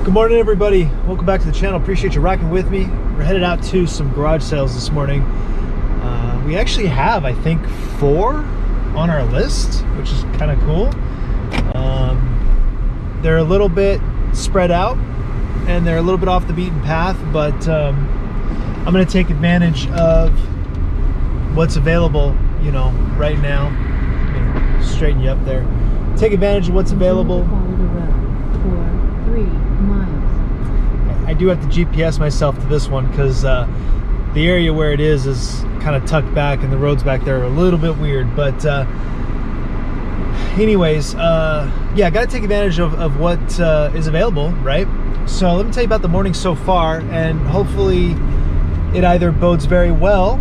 Good morning, everybody. Welcome back to the channel. Appreciate you rocking with me. We're headed out to some garage sales this morning. We actually have, I think, 4 on our list, which is kind of cool. They're a little bit spread out and they're a little bit off the beaten path, but I'm going to take advantage of what's available, you know, right now. I'm going to straighten you up there. Take advantage of what's available. Follow the road for 3 miles. I do have to GPS myself to this one because the area where it is kind of tucked back and the roads back there are a little bit weird. But anyways, yeah, got to take advantage of what is available, right? So let me tell you about the morning so far, and hopefully it either bodes very well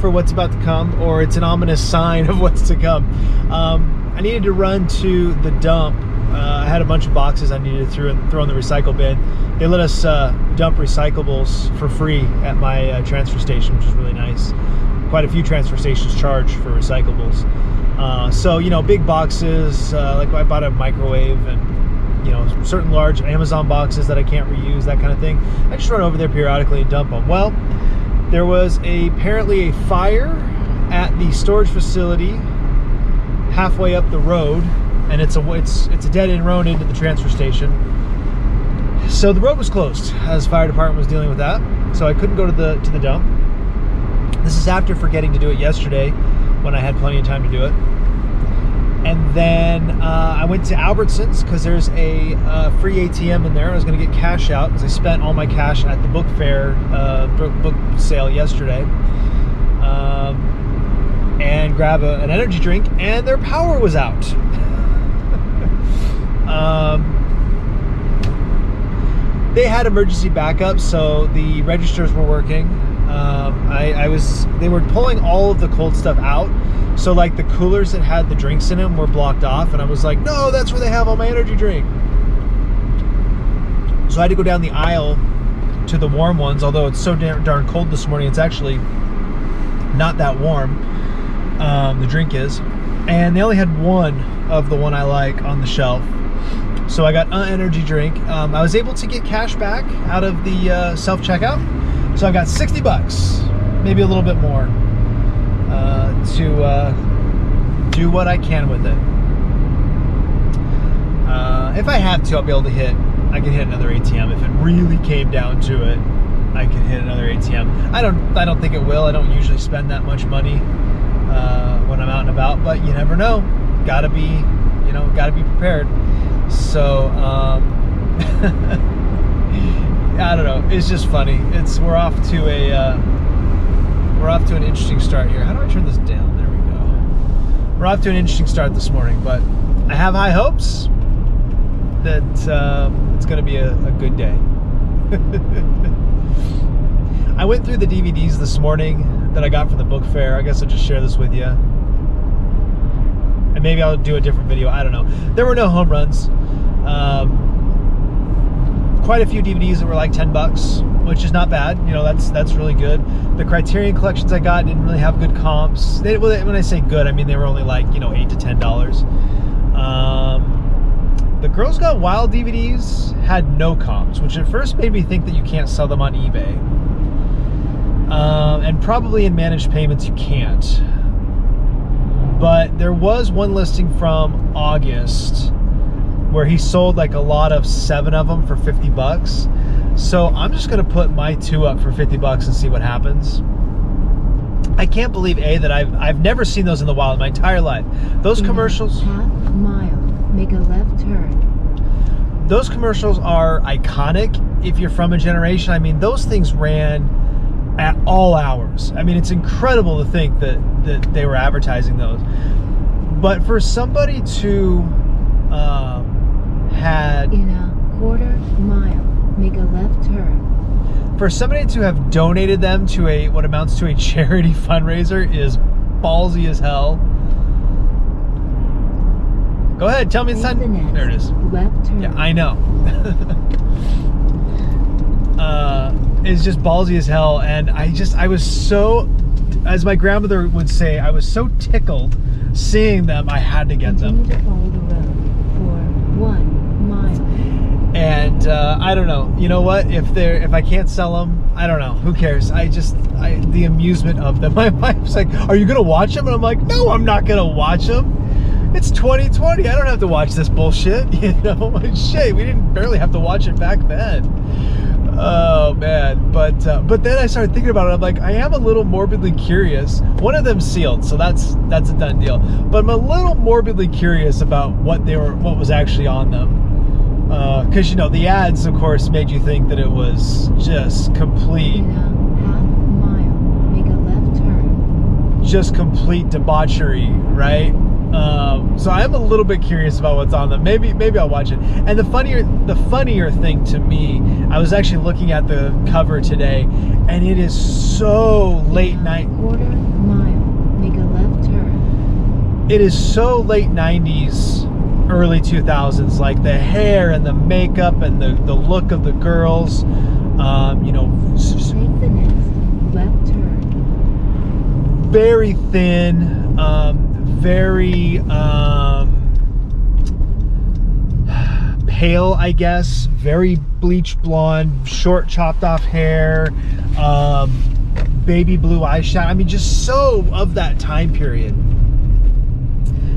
for what's about to come or it's an ominous sign of what's to come. I needed to run to the dump. I had a bunch of boxes I needed to throw in the recycle bin. They let us dump recyclables for free at my transfer station, which is really nice. Quite a few transfer stations charge for recyclables. So, you know, big boxes, like I bought a microwave and, you know, certain large Amazon boxes that I can't reuse, that kind of thing. I just run over there periodically and dump them. Well, there was apparently a fire at the storage facility halfway up the road, and it's a dead-end road into the transfer station. So the road was closed as the fire department was dealing with that. So I couldn't go to the dump. This is after forgetting to do it yesterday when I had plenty of time to do it. And then I went to Albertsons because there's a free ATM in there. I was going to get cash out because I spent all my cash at the book fair, book sale yesterday. And grab an energy drink, and their power was out. They had emergency backup, so the registers were working. They were pulling all of the cold stuff out, so like the coolers that had the drinks in them were blocked off, and I was like, no, that's where they have all my energy drink. So I had to go down the aisle to the warm ones, although it's so darn cold this morning, it's actually not that warm. The drink is, and they only had one of the one I like on the shelf, so I got an energy drink. I was able to get cash back out of the self-checkout, so I got $60, maybe a little bit more, to do what I can with it. If I have to, I'll be able to I can hit another ATM if it really came down to it. I can hit another ATM. I don't think it will. I don't usually spend that much money when I'm out and about, but you never know. Gotta be prepared. So I don't know. It's just funny. We're off to an interesting start here. How do I turn this down? There we go. We're off to an interesting start this morning, but I have high hopes that it's going to be a good day. I went through the DVDs this morning that I got from the book fair. I guess I'll just share this with you. And maybe I'll do a different video. I don't know. There were no home runs. Quite a few DVDs that were like $10, which is not bad. You know, that's really good. The Criterion collections I got didn't really have good comps. When I say good, I mean they were only like, you know, $8 to $10. The Girls Got Wild DVDs had no comps, which at first made me think that you can't sell them on eBay. And probably in managed payments you can't. But there was one listing from August where he sold like a lot of 7 of them for $50. So I'm just gonna put my 2 up for $50 and see what happens. I can't believe that I've never seen those in the wild in my entire life. Those commercials. Half mile, make a left turn. Those commercials are iconic if you're from a generation. I mean, those things ran at all hours. I mean, it's incredible to think that they were advertising those. But for somebody to in a quarter mile, make a left turn. For somebody to have donated them to what amounts to a charity fundraiser is ballsy as hell. Go ahead, tell me it's time. There it is. Left turn. Yeah, I know. It's just ballsy as hell, and I was so, as my grandmother would say, I was so tickled seeing them. I had to get them. Continue to follow the road for 1 mile. And And I don't know. You know what? If I can't sell them, I don't know. Who cares? The amusement of them. My wife's like, "Are you gonna watch them?" And I'm like, "No, I'm not gonna watch them. It's 2020. I don't have to watch this bullshit." You know, shit. We didn't barely have to watch it back then. Oh man, but then I started thinking about it. I'm like, I am a little morbidly curious. One of them's sealed, so that's a done deal. But I'm a little morbidly curious about what was actually on them, because you know the ads, of course, made you think that it was just complete. In a half mile, make a left turn. Just complete debauchery, right? So I'm a little bit curious about what's on them. Maybe I'll watch it. And the funnier thing to me, I was actually looking at the cover today, and it is so late night. Quarter mile, make a left turn. It is so late 90s, early 2000s, like the hair and the makeup and the look of the girls. You know, Take the next left turn. very thin, very pale, I guess, very bleach blonde, short chopped off hair, baby blue eyeshadow. I mean, just so of that time period.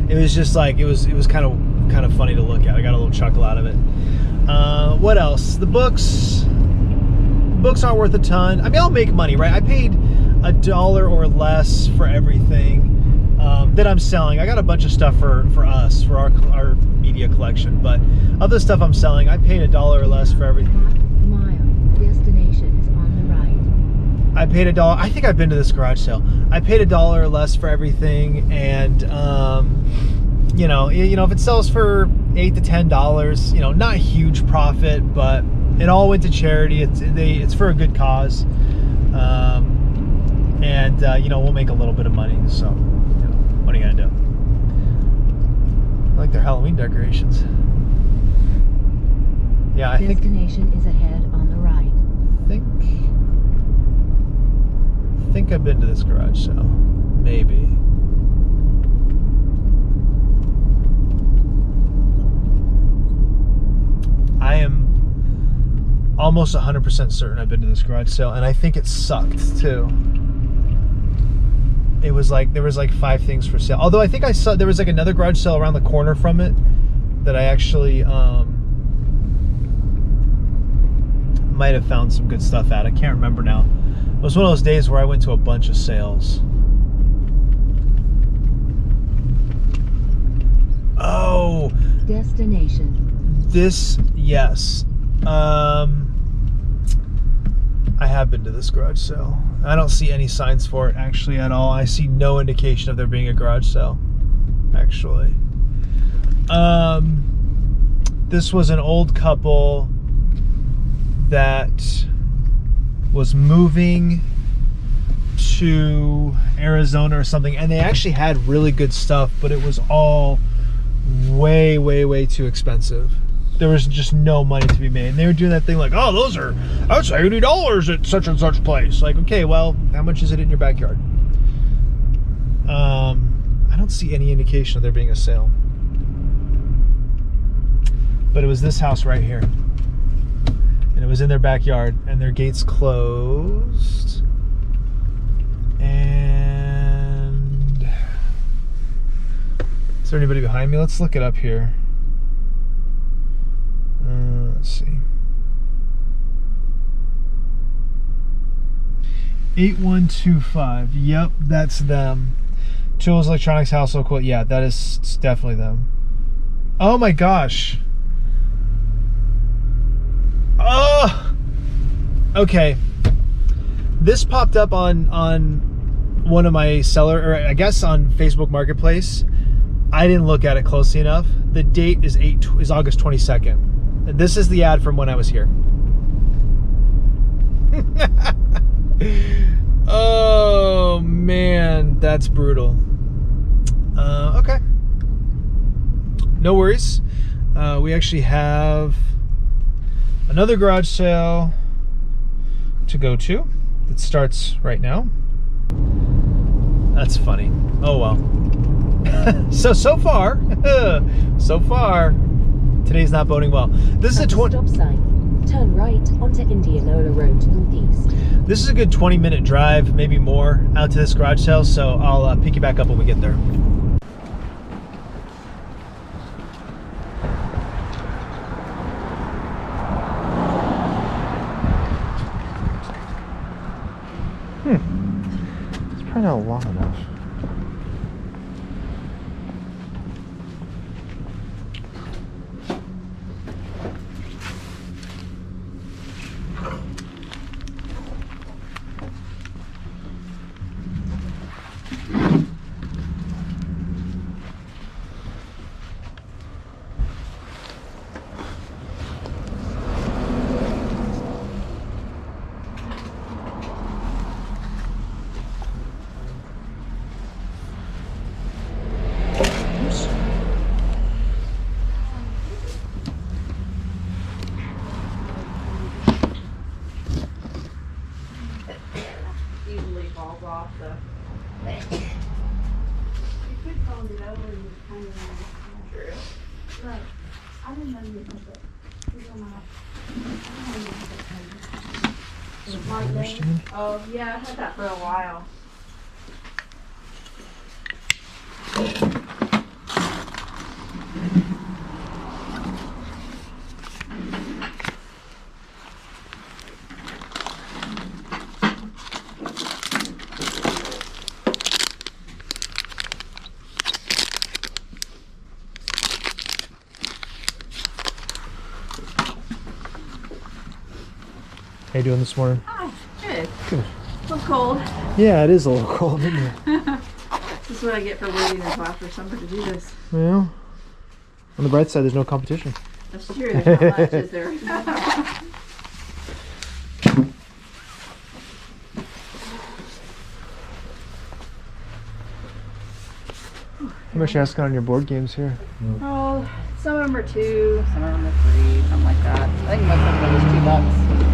It was just like, it was kind of funny to look at. I got a little chuckle out of it. What else? The books aren't worth a ton. I mean, I'll make money, right? I paid $1 or less for everything that I'm selling. I got a bunch of stuff for us, for our media collection, but of the stuff I'm selling, I paid $1 or less for everything. Half mile, destination is on the right. I paid $1. I think I've been to this garage sale. I paid $1 or less for everything, and you know, if it sells for $8 to $10, you know, not a huge profit, but it all went to charity. It's for a good cause, and you know, we'll make a little bit of money. So, you know, what are you gonna do? I like their Halloween decorations. Yeah, I Destination is ahead on the right. think I've been to this garage sale. Maybe. I am almost 100% certain I've been to this garage sale, and I think it sucked too. It was like, there was like 5 things for sale. Although I think I saw, there was like another garage sale around the corner from it that I actually might have found some good stuff at. I can't remember now. It was one of those days where I went to a bunch of sales. Oh, Destination. this, yes. I have been to this garage sale. I don't see any signs for it actually at all. I see no indication of there being a garage sale, actually. This was an old couple that was moving to Arizona or something, and they actually had really good stuff, but it was all way, way, way too expensive. There was just no money to be made. And they were doing that thing like, oh, that's $80 at such and such place. Like, okay, well, how much is it in your backyard? I don't see any indication of there being a sale. But it was this house right here. And it was in their backyard, and their gates closed. And is there anybody behind me? Let's look it up here. Let's see. 8125. Yep, that's them. Tools, electronics, household equipment. Yeah, that is definitely them. Oh my gosh. Oh. Okay. This popped up on one of my seller, or I guess on Facebook Marketplace. I didn't look at it closely enough. The date is August 22nd. This is the ad from when I was here. Oh man, that's brutal. Okay, no worries. We actually have another garage sale to go to that starts right now. That's funny. Oh well. so far, today's not boding well. This is a Stop sign. Turn right onto Indianola Road Northeast. This is a good 20-minute drive, maybe more, out to this garage sale, so I'll pick you back up when we get there. It's probably not long enough. Easily falls off the. You could fold it over and kind of. True. Right. I didn't know you had that. Oh, yeah, I had that for a while. How you doing this morning? Hi, good. Good. A little cold. Yeah, it is a little cold, isn't it? This is what I get for waiting until after summer to do this. Well, on the bright side, there's no competition. That's true. There's not much, is there? How much you asking on your board games here? Oh, some of them are 2, some of them are 3, something like that. I think most of them are just $2.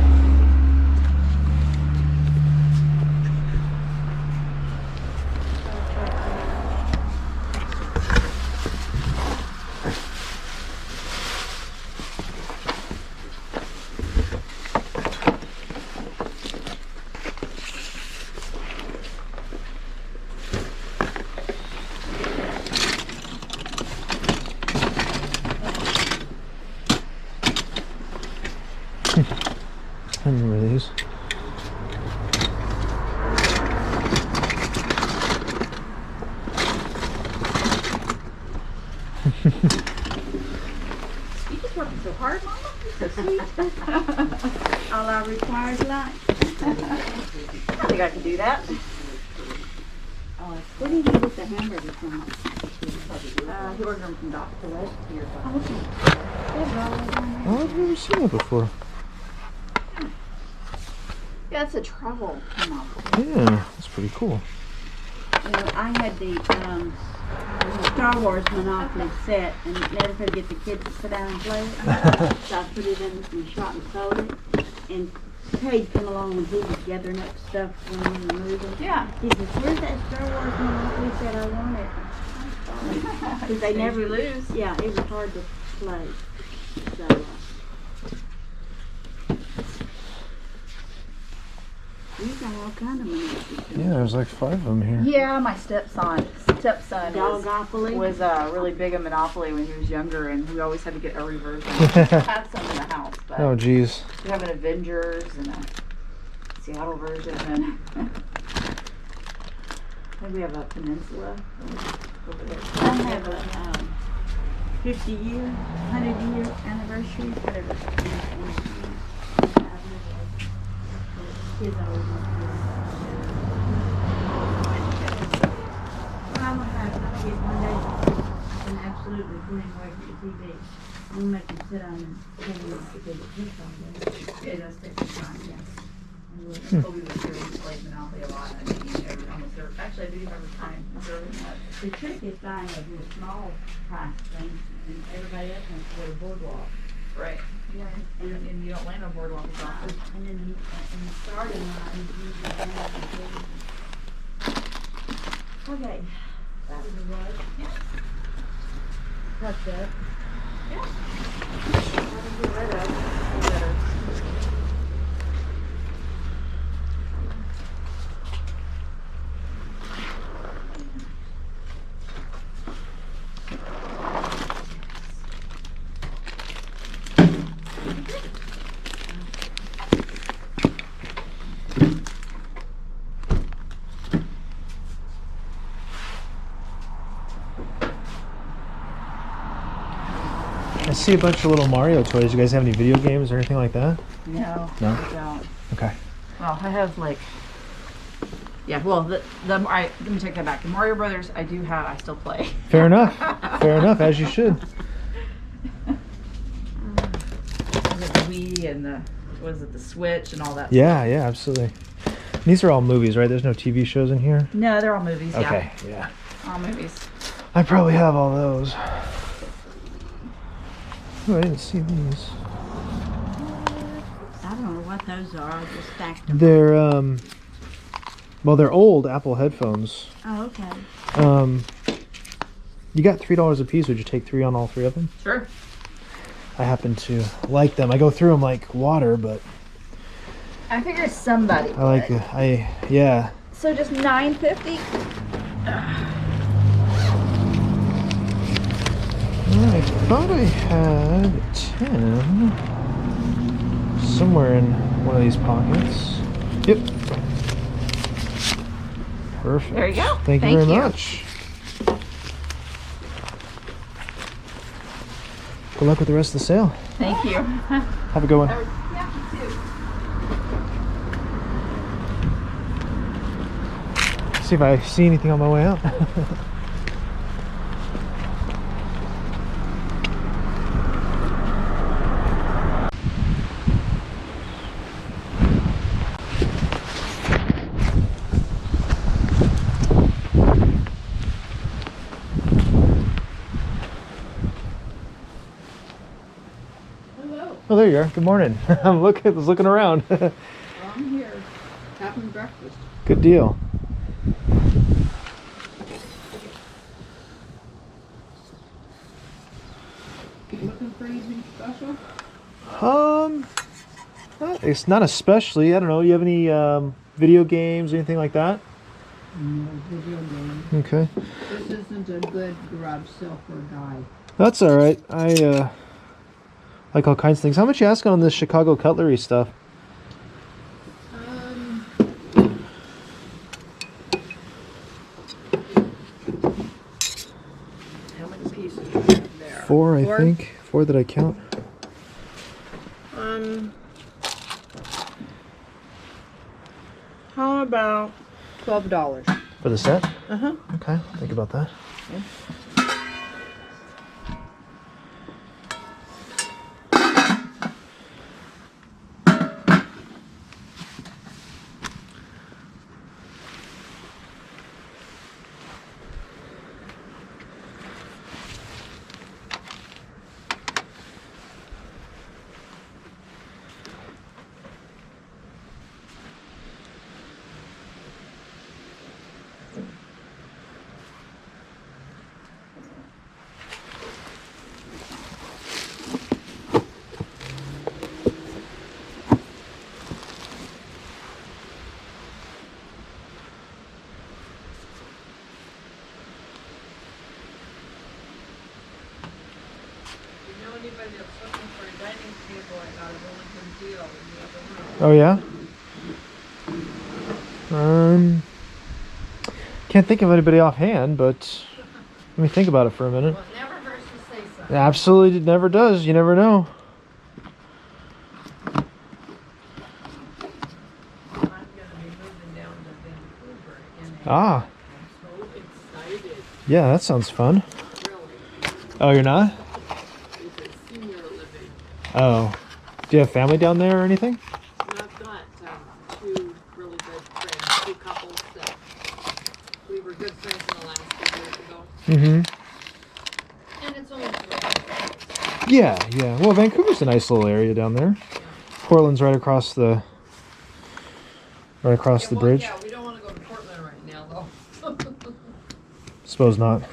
I remember these. You just working so hard, Mama. You're so sweet. All I require is light. I think I can do that. Where did you get the hamburger from? He ordered them from Doc Toilet here. Oh, I've never seen it before. Yeah, it's a travel novel. Yeah, that's pretty cool. I had the Star Wars Monopoly set and never could get the kids to sit down and play it. So I put it in and shot and sold it. And Cade come along when he was gathering up stuff when we were moving. Yeah. He says, "Where's that Star Wars Monopoly set? I want it." Because they never lose. Yeah, it was hard to play. So you got all kind of monopolies. Yeah, there's like 5 of them here. Yeah, my stepson Dogopoly. was really big in Monopoly when he was younger, and we always had to get every version. We had some in the house, but Oh, geez. we have an Avengers and a Seattle version, and I think we have a Peninsula over there. I have a 50-year, 100-year anniversary, whatever. Kids always want to do that. Well, I'm gonna have to get one day. I can absolutely bring away from the TV. I'm gonna make them sit on and hang them because it hits on them. It does take some time. Yeah. And we'll- Kobe was here, we played Monopoly a lot, and actually I do every time, observing that. The trick is buying a real small price thing, and everybody else wants to go to Boardwalk. Right. Yeah. And you don't land on Boardwalk as often. And then in the starting line, you usually have the okay. That was the rug. Yeah. Tucked up. Yeah. I can get rid of. I see a bunch of little Mario toys. You guys have any video games or anything like that? No, No? I don't. Okay. Well, I have like, yeah. Well, let me take that back. The Mario Brothers, I do have. I still play. Fair enough. Fair enough, as you should. The Wii and the Switch and all that. Yeah, yeah, absolutely. These are all movies, right? There's no TV shows in here? No, they're all movies. Okay, yeah. All movies. I probably have all those. Oh, I didn't see these. I don't know what those are. I just stacked them. They're, well, they're old Apple headphones. Oh, okay. You got $3 a piece. Would you take 3 on all 3 of them? Sure. I happen to like them. I go through them like water, but I figure somebody. I like would. Yeah. So just $9.50. I thought I had 10 somewhere in one of these pockets. Yep. Perfect. There you go. Thank you very much. Good luck with the rest of the sale. Thank you. Have a good one. Yeah, you too. See if I see anything on my way out. Oh, there you are. Good morning. I was looking around. I'm here having breakfast. Good deal. Looking for anything special? It's not especially. I don't know. You have any video games, anything like that? No video game. Okay. This isn't a good garage sale for a guy. That's all right. I like all kinds of things. How much you asking on this Chicago cutlery stuff? How many pieces do you have there? 4, I think. 4 that I count. How about $12? For the set? Uh-huh. Okay, I'll think about that. Anybody that's looking for a dining table, I got a really good deal in the other room. Oh yeah. Can't think of anybody offhand, but let me think about it for a minute. Well, it never hurts to say It something. absolutely never does. You never know. I'm going to be moving down to Vancouver in April. Ah, I'm so excited, yeah, that sounds fun. really. Oh, you're not? It's a senior living. Oh. Do you have family down there or anything? And I've got 2 really good friends, 2 couples that we were good friends in the last few years ago. Mm-hmm. And it's only 3 hours. Yeah, yeah. Well, Vancouver's a nice little area down there. Portland's right across the bridge. Yeah, we don't want to go to Portland right now, though. Suppose not.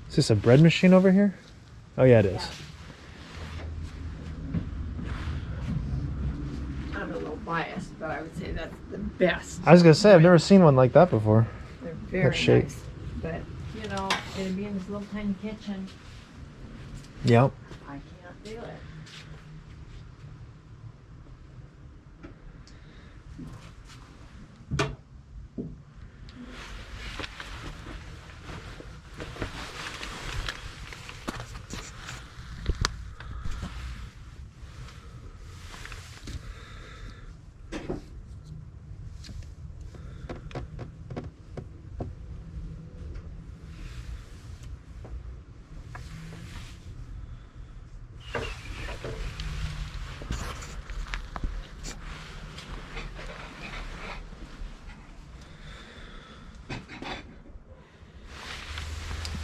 Is this a bread machine over here? Oh yeah, it is. I'm a little biased, but I would say that's the best. I was gonna say I've never seen one like that before. They're very shape. nice. But, you know, it'd be in this little tiny kitchen. Yep. I do it.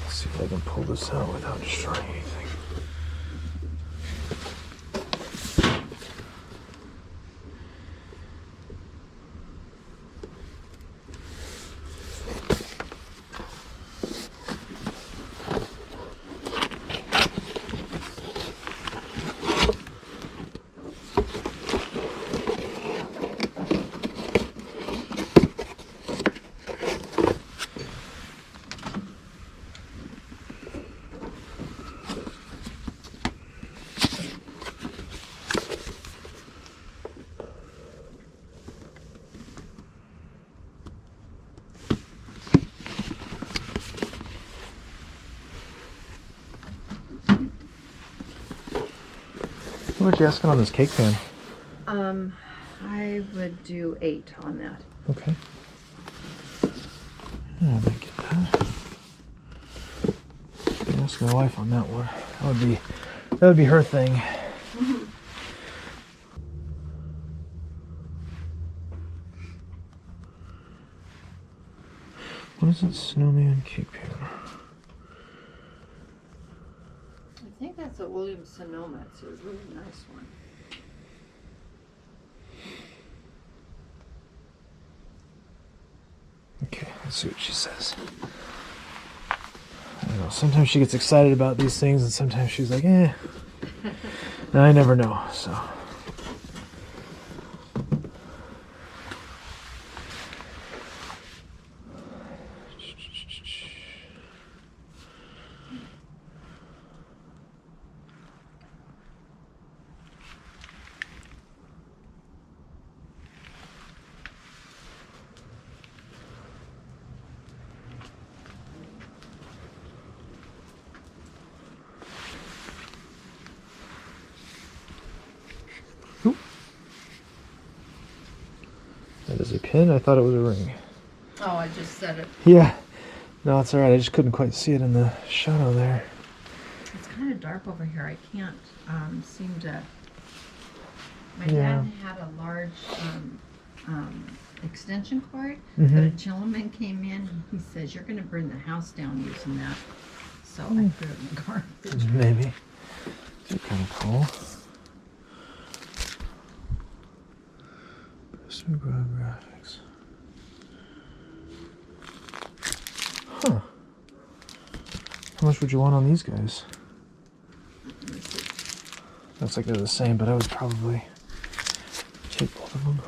Let's see if I can pull this out without destroying anything. How much are you asking on this cake pan? I would do 8 on that. Okay. Yeah, I might get that. I'll ask my wife on that one. That would be her thing. What is it? Snowman cake pan. I think that's a Williams Sonoma. It's a really nice one. Okay, let's see what she says. I don't know. Sometimes she gets excited about these things, and sometimes she's like, eh. And I never know, so. Oop. That is a pin. I thought it was a ring. Oh, I just said it. Yeah. No, it's alright. I just couldn't quite see it in the shadow there. It's kind of dark over here. I can't seem to. My Yeah. dad had a large extension cord, Mhm. but a gentleman came in and he says, "You're going to burn the house down using that." So I put it in the garbage. Maybe. They're kind of cool. Best McGraw graphics. Huh. How much would you want on these guys? Let me see. Looks like they're the same, but I would probably take both of them.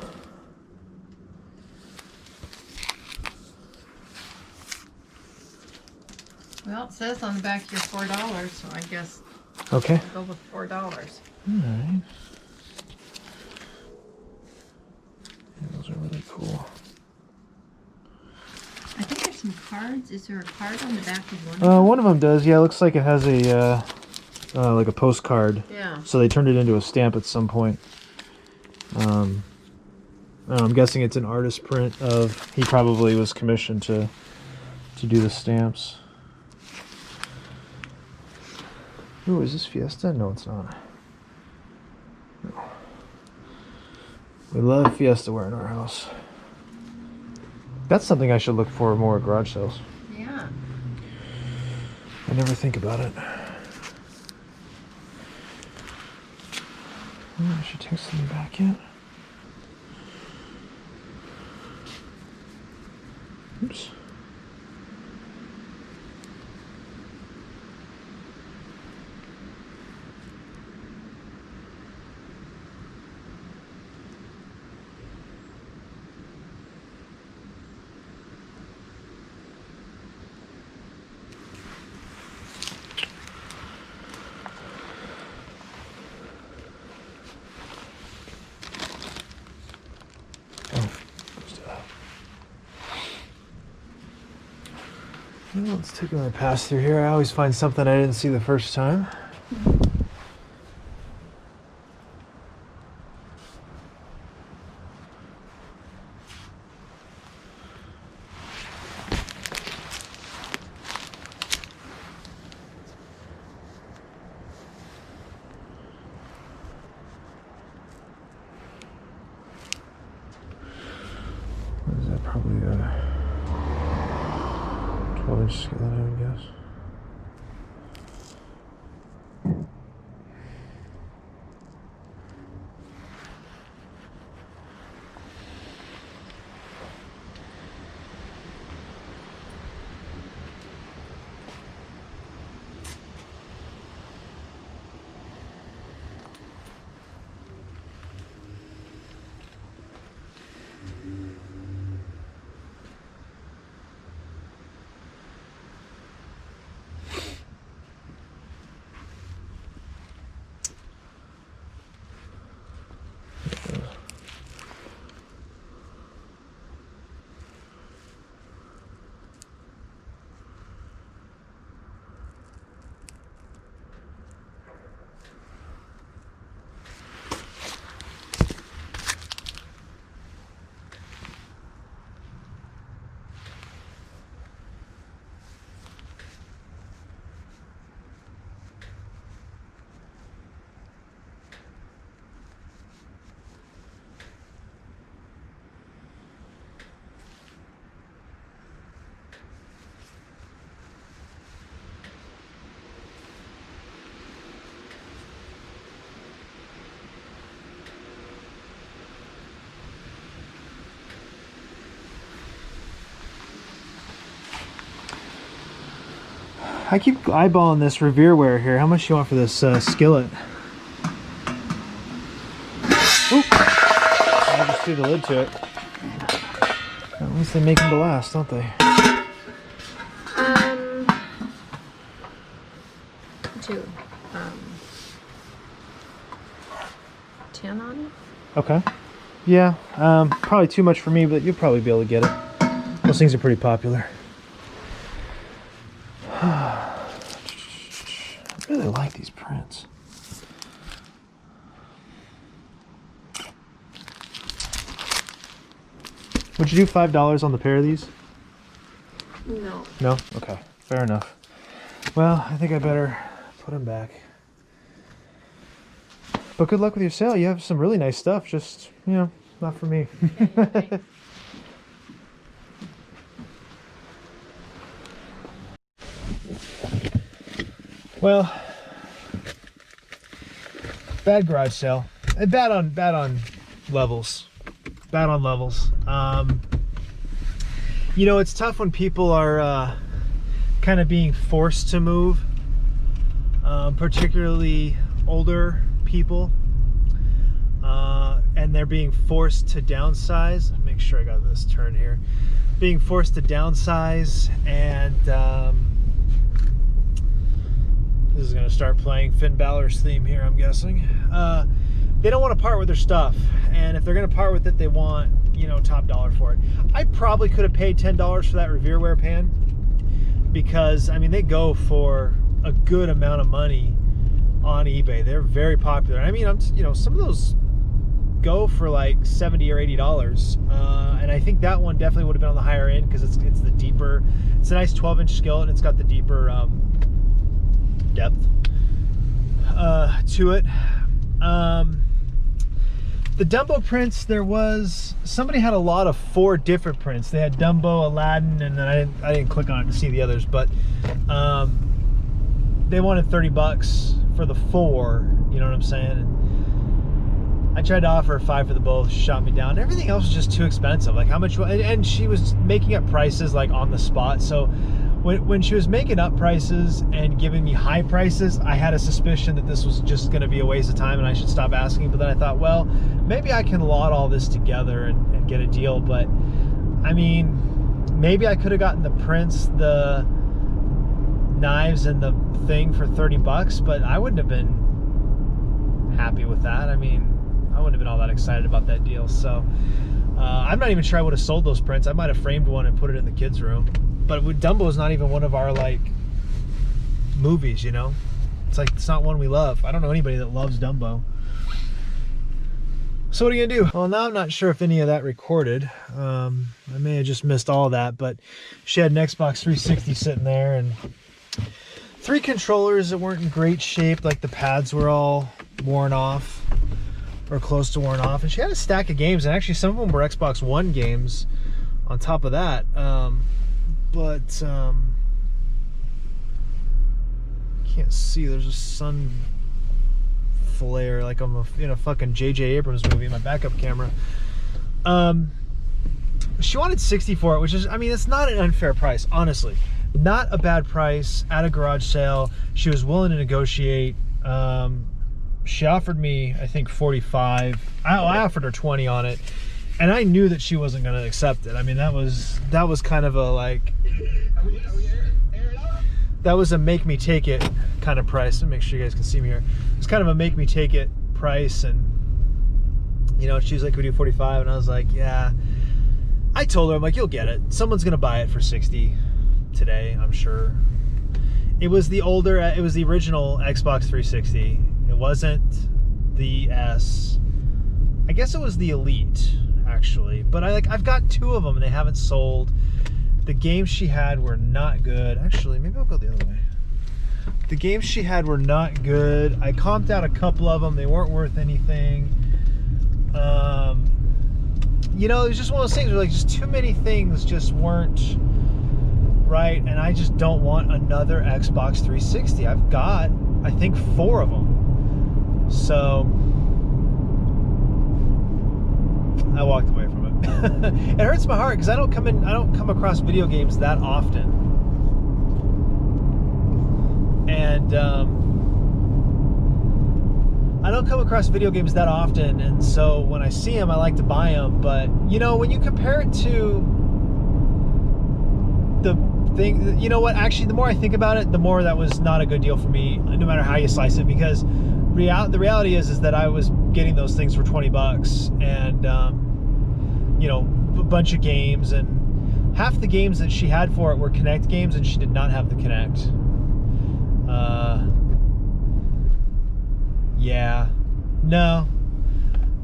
Well, it says on the back you're $4, so I guess Okay. I'll go with $4. Alright. Yeah, those are really cool. I think there's some cards. Is there a card on the back of one? of them? One of them does. Yeah, it looks like it has a like a postcard. Yeah. So they turned it into a stamp at some point. I'm guessing it's an artist print of. He probably was commissioned to do the stamps. Ooh, is this Fiesta? No, it's not. No. We love Fiesta ware in our house. That's something I should look for more at garage sales. Yeah. I never think about it. Oh, I should text them back yet. Oops. Well, let's take another pass through here. I always find something I didn't see the first time. What is that? Probably a 12-inch skillet, I would guess. I keep eyeballing this Revereware here. How much do you want for this skillet? Oop! I just threw the lid to it. At least they make them to last, don't they? To 10 on it. Okay. Yeah, probably too much for me, but you'll probably be able to get it. Those things are pretty popular. I really like these prints. Would you do $5 on the pair of these? No. No? Okay, fair enough. Well, I think I better put them back. But good luck with your sale. You have some really nice stuff, just, you know, not for me. Well, bad garage sale. Bad on levels. Bad on levels. You know, it's tough when people are kind of being forced to move, particularly older people, and they're being forced to downsize. Make sure I got this turn here. Being forced to downsize, and this is going to start playing Finn Balor's theme here, I'm guessing. They don't want to part with their stuff, and if they're going to part with it, they want, you know, top dollar for it. I probably could have paid $10 for that Revereware pan, because I mean they go for a good amount of money on eBay. They're very popular. I mean, you know, some of those go for like $70 or $80, and I think that one definitely would have been on the higher end because it's the deeper. It's a nice 12-inch skillet, and it's got the deeper depth to it. The Dumbo prints, somebody had a lot of 4 different prints. They had Dumbo, Aladdin, and then I didn't click on it to see the others, but they wanted $30 for the 4, you know what I'm saying? And I tried to offer 5 for the both, she shot me down. Everything else was just too expensive. Like how much, and she was making up prices like on the spot. So when she was making up prices and giving me high prices, I had a suspicion that this was just gonna be a waste of time and I should stop asking. But then I thought, well, maybe I can lot all this together and get a deal. But I mean, maybe I could have gotten the prints, the knives, and the thing for $30, but I wouldn't have been happy with that. I mean, I wouldn't have been all that excited about that deal. So I'm not even sure I would have sold those prints. I might have framed one and put it in the kids' room. but Dumbo is not even one of our like movies, you know. It's like it's not one we love. I don't know anybody that loves Dumbo. So what are you gonna do? Well, now I'm not sure if any of that recorded. I may have just missed all of that, but she had an Xbox 360 sitting there and 3 controllers that weren't in great shape. Like the pads were all worn off or close to worn off. And she had a stack of games, and actually some of them were Xbox One games on top of that. Can't see. There's a sun flare like I'm in a fucking J.J. Abrams movie in my backup camera. She wanted 60 for it, which is, I mean, it's not an unfair price, honestly. Not a bad price at a garage sale. She was willing to negotiate. She offered me, I think, 45. I offered her 20 on it, and I knew that she wasn't going to accept it. I mean, that was kind of a like, that was a make me take it kind of price. Let me make sure you guys can see me here. It's kind of a make me take it price, and you know, she was like, "We do 45," and I was like, "Yeah." I told her, I'm like, "You'll get it. Someone's gonna buy it for 60 today, I'm sure." It was the older, it was the original Xbox 360. It wasn't the S. I guess it was the Elite, actually. But I've got 2 of them, and they haven't sold. The games she had were not good. Actually, maybe I'll go the other way. The games she had were not good. I comped out a couple of them. They weren't worth anything. You know, it was just one of those things where like just too many things just weren't right, and I just don't want another Xbox 360. I've got, I think, 4 of them. So I walked away from it. It hurts my heart because I don't come across video games that often. And I don't come across video games that often, and so when I see them, I like to buy them. But you know, when you compare it to the thing, you know what? Actually, the more I think about it, the more that was not a good deal for me, no matter how you slice it. Because the reality is that I was getting those things for $20, and you know, a bunch of games, and half the games that she had for it were Kinect games, and she did not have the Kinect. Yeah, no,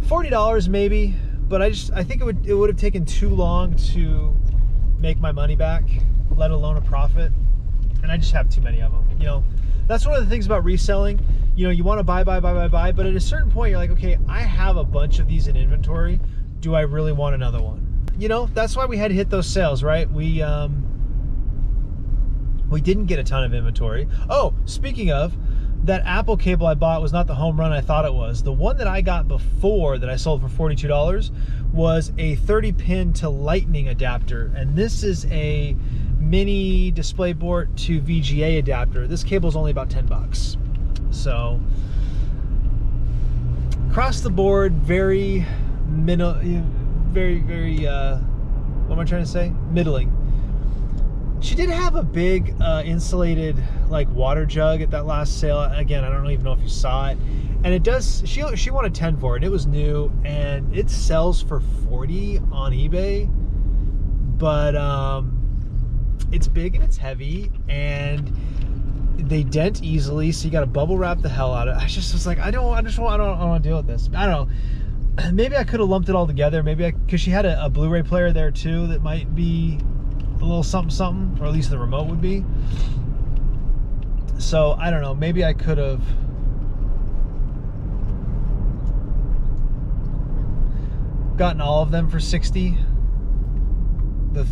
$40 maybe, but I think it would have taken too long to make my money back, let alone a profit, and I just have too many of them. You know, that's one of the things about reselling. You know, you want to buy, but at a certain point you're like, okay, I have a bunch of these in inventory. Do I really want another one? You know, that's why we had to hit those sales, right? We didn't get a ton of inventory. Oh, speaking of, that Apple cable I bought was not the home run I thought it was. The one that I got before that I sold for $42 was a 30-pin to lightning adapter, and this is a mini DisplayPort to VGA adapter. This cable is only about $10. So across the board, very what am I trying to say? Middling. She did have a big insulated like water jug at that last sale. Again, I don't even know if you saw it. And it does, she wanted 10 for it. It was new, and it sells for 40 on eBay. But it's big and it's heavy, and they dent easily, so you got to bubble wrap the hell out of it. I just was like, I don't want to deal with this. I don't know. Maybe I could have lumped it all together. Maybe because she had a Blu-ray player there too that might be a little something, or at least the remote would be. So I don't know, maybe I could have gotten all of them for 60. The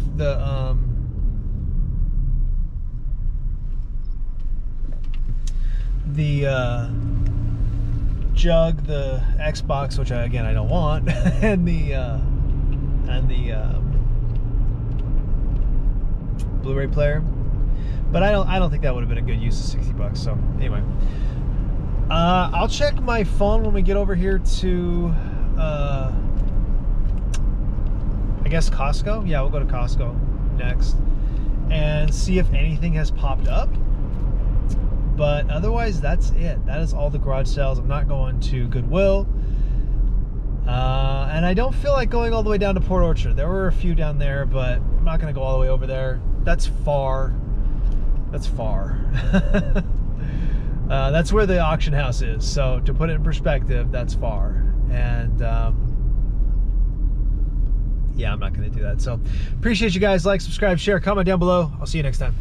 jug, the Xbox, which I don't want, and the Blu-ray player, but I don't think that would have been a good use of $60. So anyway, I'll check my phone when we get over here to I guess Costco. Yeah, we'll go to Costco next and see if anything has popped up. But otherwise, that's it. That is all the garage sales. I'm not going to Goodwill. And I don't feel like going all the way down to Port Orchard. There were a few down there, but I'm not going to go all the way over there. That's far. That's far. That's where the auction house is. So to put it in perspective, that's far. And yeah, I'm not going to do that. So appreciate you guys. Like, subscribe, share, comment down below. I'll see you next time.